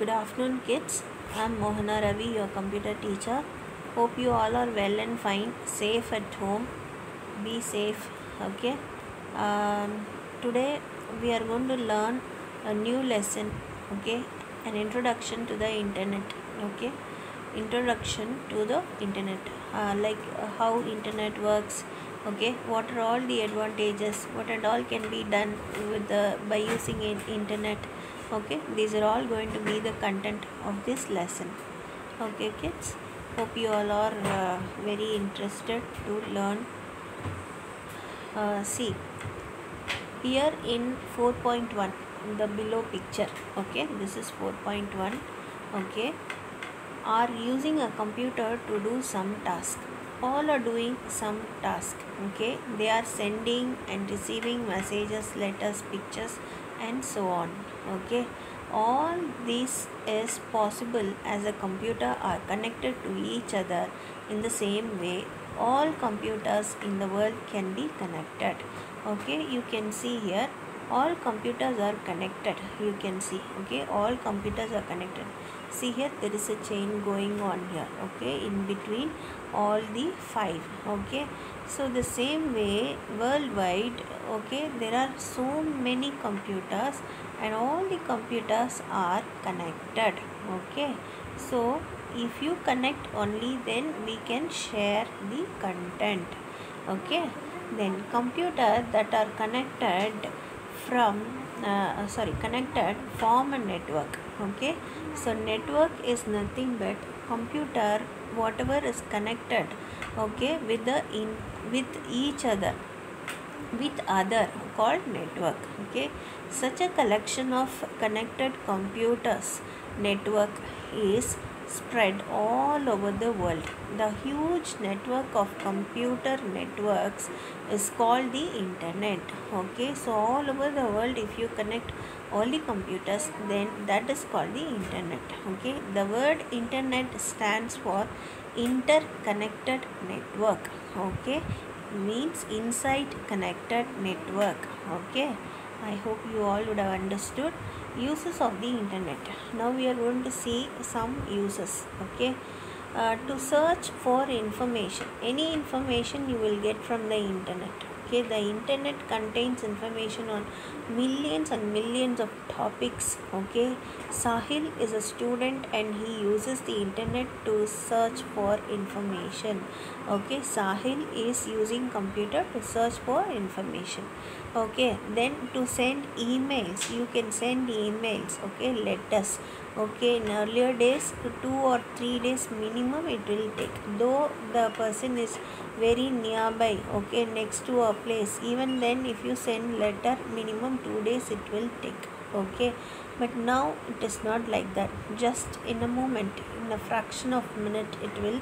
Good afternoon, kids. I'm Mohana Ravi, your computer teacher. Hope you all are well and fine, safe at home. Be safe, okay? Today we are going to learn a new lesson, okay? An introduction to the internet, okay? Introduction to the internet, how internet works, okay? What are all the advantages? What and all can be done with by using internet? Okay, these are all going to be the content of this lesson. Okay, kids, hope you all are very interested to learn. See here in 4.1, the below picture, okay, this is 4.1. okay, are using a computer to do some task. All are doing some task, okay, they are sending and receiving messages, letters, pictures and so on, okay. All this is possible as a computer are connected to each other in the same way. All computers in the world can be connected, okay. You can see here all computers are connected, you can see, okay, all computers are connected. See here, there is a chain going on here, okay, in between all the 5, okay. So the same way worldwide, okay, there are so many computers and all the computers are connected, okay. So if you connect only, then we can share the content, okay. Then computers that are connected connected form a network, okay. So network is nothing but computer whatever is connected, okay, with each other, with other, called network, okay. Such a collection of connected computers network is spread all over the world. The huge network of computer networks is called the internet, okay. So all over the world, if you connect all the computers, then that is called the internet, okay. The word internet stands for interconnected network, okay, means inside connected network, okay. I hope you all would have understood uses of the internet. Now we are going to see some uses, okay. To search for information, any information you will get from the internet, okay. The internet contains information on millions and millions of topics, okay. Sahil is a student and he uses the internet to search for information, okay. Sahil is using computer to search for information, okay. Then to send emails, you can send emails, okay, letters, okay. In earlier days, 2 or 3 days minimum it will take, though the person is very nearby, okay, next to a place. Even then, if you send letter, minimum 2 days it will take, okay. But now it is not like that. Just in a moment, in a fraction of minute, it will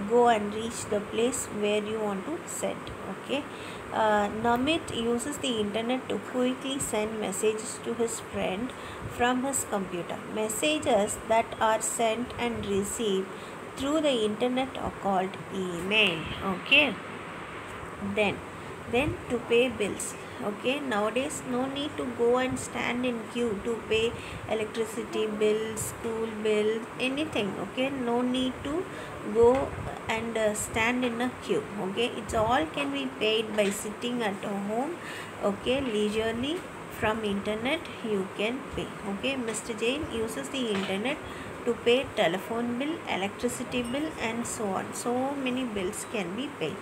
go and reach the place where you want to send, okay. Namit uses the internet to quickly send messages to his friend from his computer. Messages that are sent and received through the internet are called email, okay. Then to pay bills, okay. Nowadays no need to go and stand in queue to pay electricity bills, school bills, anything, okay. No need to go and stand in a queue, okay. It's all can be paid by sitting at home, okay, leisurely. From internet you can pay, okay. Mr. Jain uses the internet to pay telephone bill, electricity bill and so on. So many bills can be paid,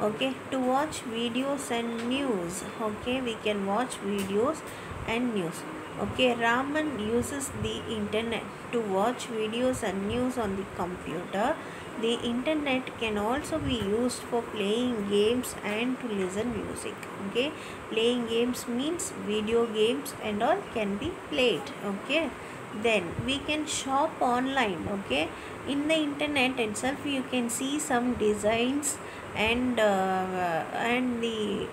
okay. To watch videos and news, okay, we can watch videos and news, okay. Raman uses the internet to watch videos and news on the computer. The internet can also be used for playing games and to listen music, okay. Playing games means video games and all can be played, okay. Then we can shop online, okay. In the internet itself you can see some designs and the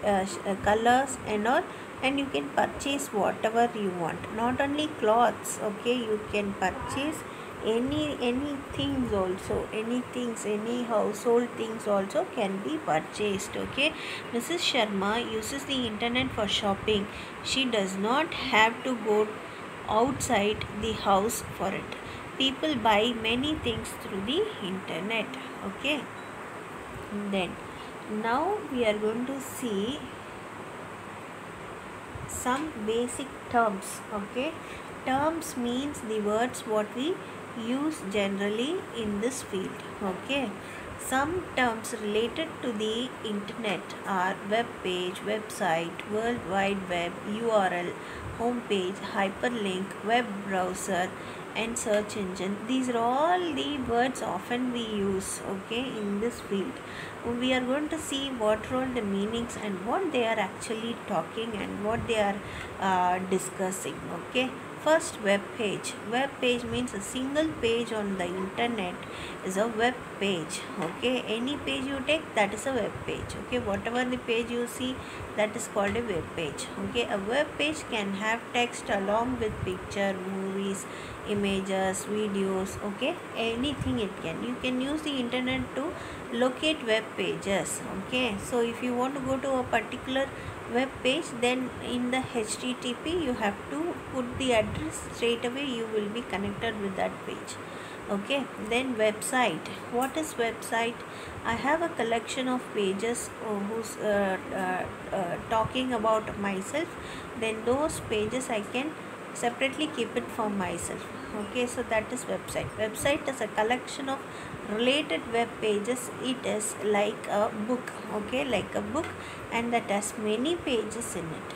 colors and all, and you can purchase whatever you want. Not only clothes, okay, you can purchase any things also, any household things also can be purchased, okay. Mrs. Sharma uses the internet for shopping. She does not have to go outside the house for it. People buy many things through the internet. Okay, then now we are going to see some basic terms. Okay, terms means the words what we use generally in this field. Okay, some terms related to the internet are web page, website, world wide web, URL, home page, hyperlink, web browser, and search engine. These are all the words often we use, okay, in this field. We are going to see what are all the meanings and what they are actually talking and what they are discussing. Okay, first, web page. Web page means a single page on the internet is a web page. Okay, any page you take, that is a web page. Okay, whatever the page you see, that is called a web page. Okay, a web page can have text along with picture, movies, images, videos. Okay, anything it can. You can use the internet to locate web pages. Okay, so if you want to go to a particular web page, then in the HTTP you have to put the address, straight away you will be connected with that page. Okay, then website. What is website? I have a collection of pages who's talking about myself, then those pages I can separately keep it for myself. Okay, so that is website. Website is a collection of related web pages. It is like a book. Okay, like a book, and that has many pages in it.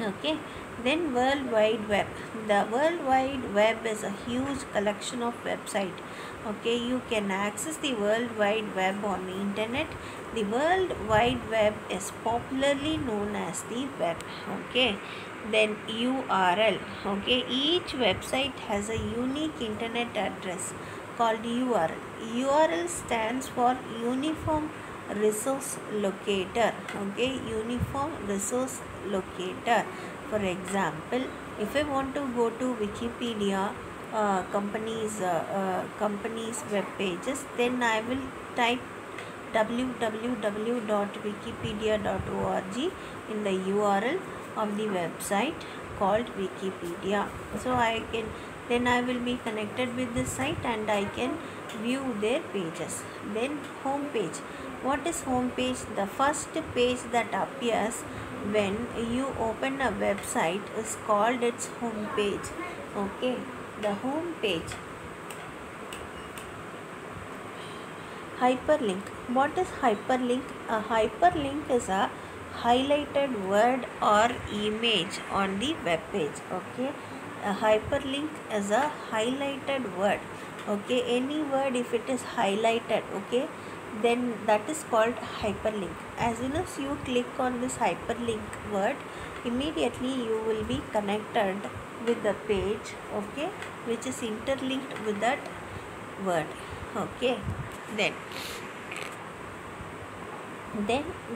Okay, then World Wide Web. The World Wide Web is a huge collection of website. Okay, you can access the World Wide Web on the internet. The World Wide Web is popularly known as the web. Okay, then URL. Okay, each website has a unique internet address called URL. URL stands for Uniform Resource Locator. Okay, Uniform Resource Locator. For example, if I want to go to Wikipedia companies web pages, then I will type www.wikipedia.org in the URL of the website called Wikipedia. So I will be connected with this site and I can view their pages. Then home page. What is home page? The first page that appears when you open a website is called its home page. Okay, the home page. Hyperlink. What is hyperlink? A hyperlink is a highlighted word or image on the web page. Okay, a hyperlink is a highlighted word. Okay, any word if it is highlighted, okay, then that is called hyperlink. As soon as you click on this hyperlink word, immediately you will be connected with the page, okay, which is interlinked with that word. Okay, then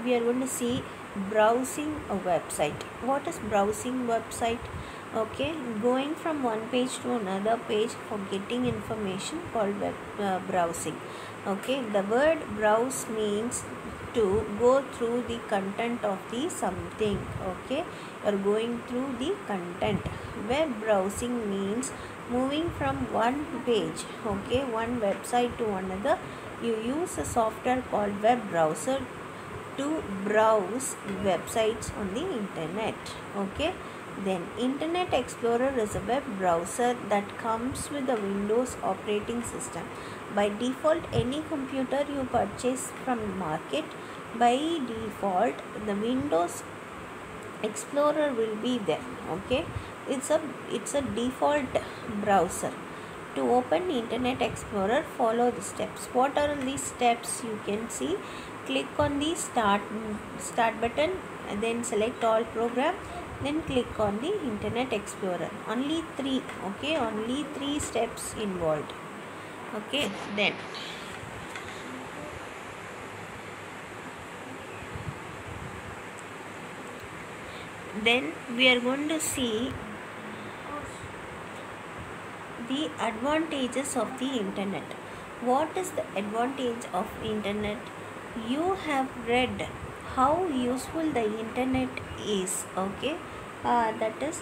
we are going to see browsing a website. What is browsing website? Okay, going from one page to another page for getting information called web browsing. Okay, the word browse means to go through the content of the something. Okay, you are going through the content. Web browsing means moving from one page, okay, one website to another. You use a software called web browser to browse websites on the internet. Okay, then Internet Explorer is a web browser that comes with a Windows operating system. By default, any computer you purchase from the market, by default the Windows Explorer will be there. Okay, it's a default browser. To open Internet Explorer, follow the steps. What are these steps? You can see. Click on the start button and then select all program, then click on the Internet Explorer. Only three. Okay, only 3 steps involved. Okay, then we are going to see the advantages of the internet. What is the advantage of internet? You have read how useful the internet is. Okay, that is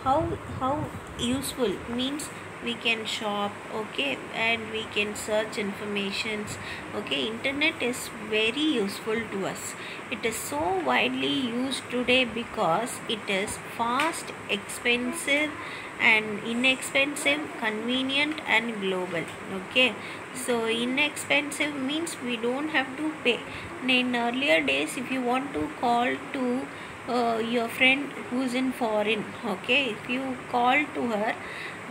how how useful means we can shop, okay, and we can search informations. Okay, internet is very useful to us. It is so widely used today because it is fast, expensive and inexpensive, convenient and global. Okay, so inexpensive means we don't have to pay. In earlier days, if you want to call to your friend who's in foreign, okay, if you call to her,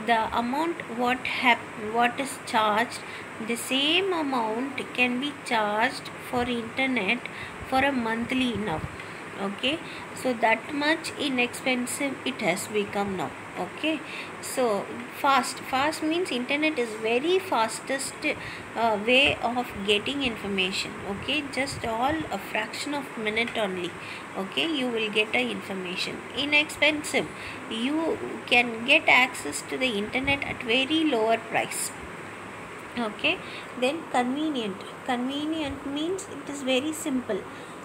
the amount what is charged, the same amount can be charged for internet for a monthly now. Okay, so that much inexpensive it has become now. Okay, so fast means internet is very fastest way of getting information. Okay, just all a fraction of minute only. Okay, you will get a information. Inexpensive, you can get access to the internet at very lower price. Okay, then convenient means it is very simple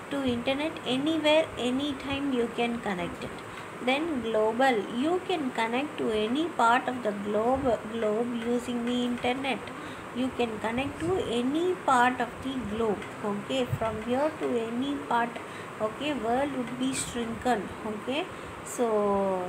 to internet, anywhere anytime you can connect it. Then global, you can connect to any part of the globe using the internet. You can connect to any part of the globe. Okay, from here to any part. Okay, world would be shrunken. Okay, so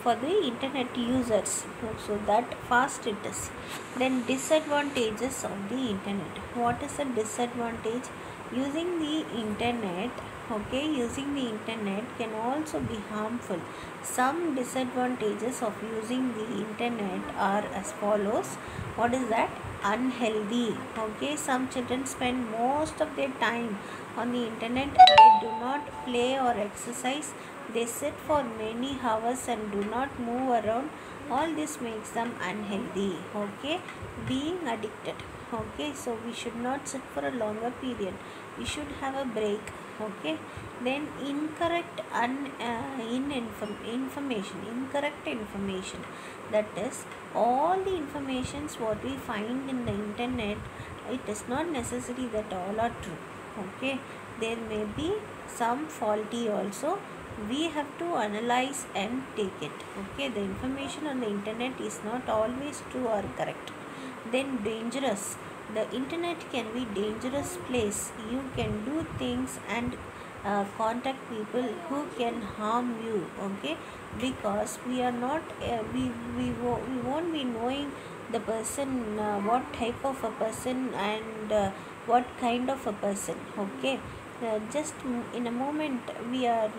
for the internet users, so that fast it is. Then disadvantages of the internet. What is a disadvantage? Using the internet, okay, using the internet can also be harmful. Some disadvantages of using the internet are as follows. What is that? Unhealthy. Okay, some children spend most of their time on the internet. They do not play or exercise. They sit for many hours and do not move around. All this makes them unhealthy. Okay, being addicted. Okay, so we should not sit for a longer period. We should have a break. Okay, then incorrect incorrect information. That is, all the informations what we find in the internet, it is not necessary that all are true. Okay, there may be some faulty also. We have to analyze and take it. Okay, the information on the internet is not always true or correct. Then dangerous. The internet can be dangerous place. You can do things and contact people who can harm you. Okay, because we are not we won't be knowing the person, what type of a person and what kind of a person. Okay, just in a moment we are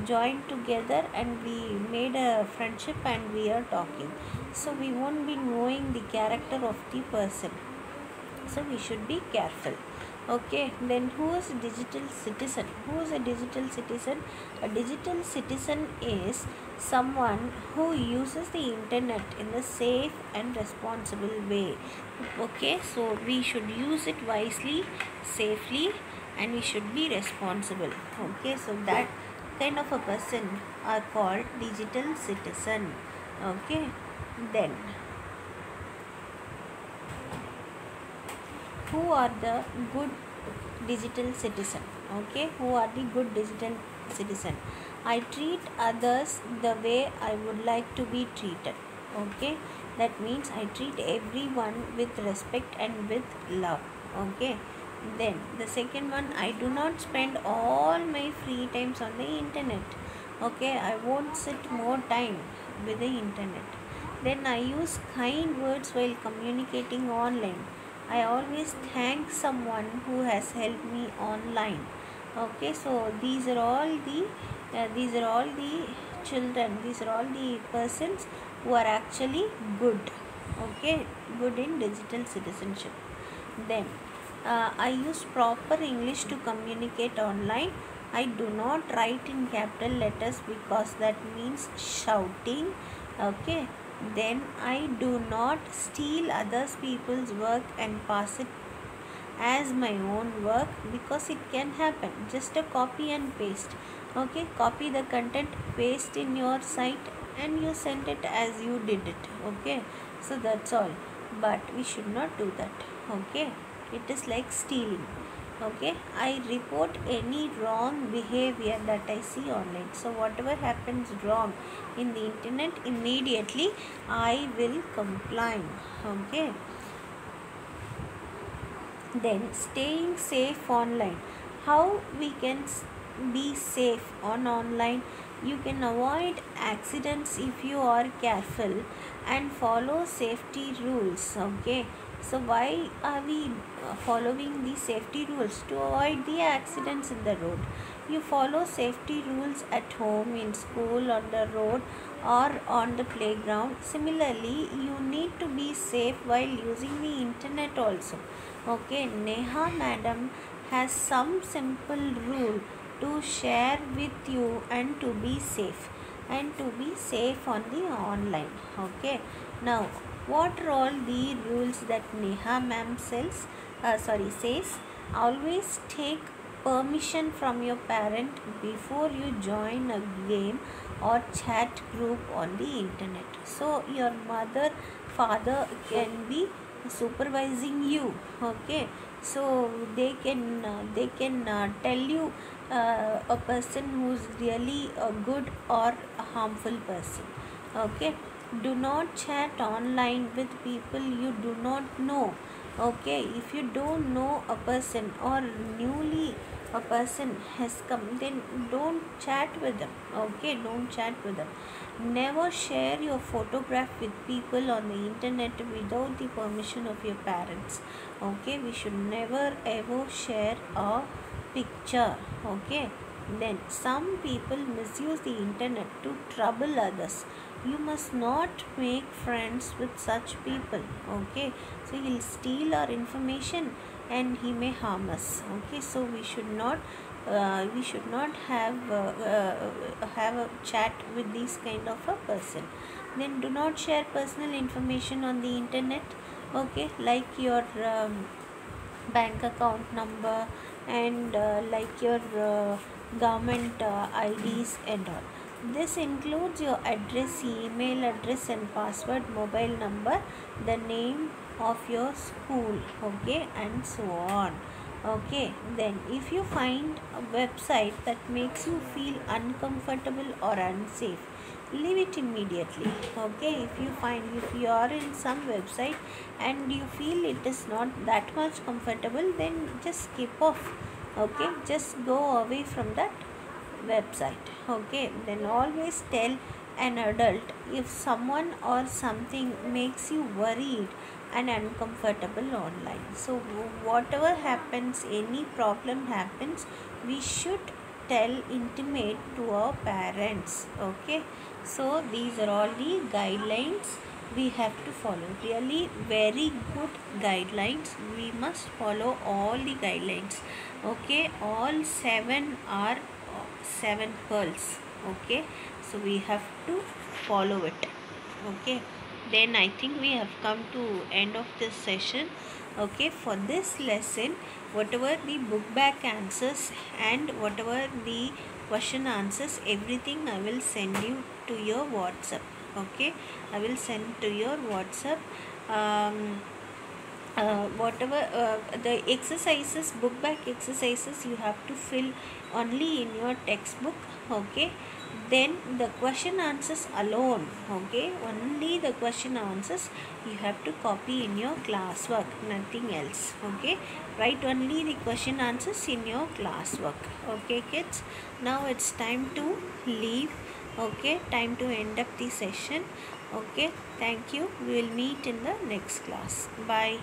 joined together and we made a friendship and we are talking, so we won't be knowing the character of the person, so we should be careful. Okay, then who is a digital citizen? Who is a digital citizen? A digital citizen is someone who uses the internet in a safe and responsible way. Okay, so we should use it wisely, safely, and we should be responsible. Okay, so that kind of a person are called digital citizen. Okay, then who are the good digital citizen? Okay, who are the good digital citizen? I treat others the way I would like to be treated. Okay, that means I treat everyone with respect and with love. Okay, then the second one, I do not spend all my free times on the internet. Okay, I won't sit more time with the internet. Then I use kind words while communicating online. I always thank someone who has helped me online. Okay, so these are all the children. These are all the persons who are actually good. Okay, good in digital citizenship. Then I use proper English to communicate online. I do not write in capital letters because that means shouting. Okay, then I do not steal others people's work and pass it as my own work, because it can happen. Just a copy and paste. Okay, copy the content, paste in your site, and you send it as you did it. Okay, so that's all, but we should not do that. Okay, it is like stealing. Okay, I report any wrong behavior that I see online. So whatever happens wrong in the internet, immediately I will comply. Okay, then staying safe online. How we can be safe on online? You can avoid accidents if you are careful and follow safety rules. Okay, so why are we following the safety rules? To avoid the accidents in the road. You follow safety rules at home, in school, on the road, or on the playground. Similarly, you need to be safe while using the internet also. Okay, Neha madam has some simple rule to share with you and to be safe on the online. Okay, now what are all the rules that Neha ma'am says? Always take permission from your parent before you join a game or chat group on the internet. So your mother, father can be supervising you. Okay, so they can tell you a person who's really a good or a harmful person. Okay, do not chat online with people you do not know. Okay, if you don't know a person or newly a person has come, then don't chat with them. Okay, don't chat with them. Never share your photograph with people on the internet without the permission of your parents. Okay, we should never ever share a picture. Okay, then some people misuse the internet to trouble others. You must not make friends with such people. Okay, so he'll steal our information and he may harm us. Okay, so we should not have a chat with this kind of a person. Then do not share personal information on the internet. Okay, like your bank account number and like your government IDs and all. This includes your address, email address and password, mobile number, the name of your school, okay, and so on. Okay, then if you find a website that makes you feel uncomfortable or unsafe, leave it immediately. Okay, if you are in some website and you feel it is not that much comfortable, then just skip off. Okay, just go away from that website. Okay, then always tell an adult if someone or something makes you worried and uncomfortable online. So whatever happens, any problem happens, we should intimate to our parents. Okay, so these are all the guidelines we have to follow. Really very good guidelines. We must follow all the guidelines. Okay, all 7 are 7 pearls. Okay, so we have to follow it. Okay, then I think we have come to end of this session. Okay, for this lesson, whatever the book back answers and whatever the question answers, everything I will send you to your WhatsApp. Okay, I will send to your WhatsApp. Whatever the exercises, book back exercises, you have to fill only in your textbook. Okay, then the question answers alone. Okay, only the question answers you have to copy in your classwork, nothing else. Okay, write only the question answers in your classwork. Okay kids, now it's time to leave. Okay, time to end up the session. Okay, thank you. We will meet in the next class. Bye.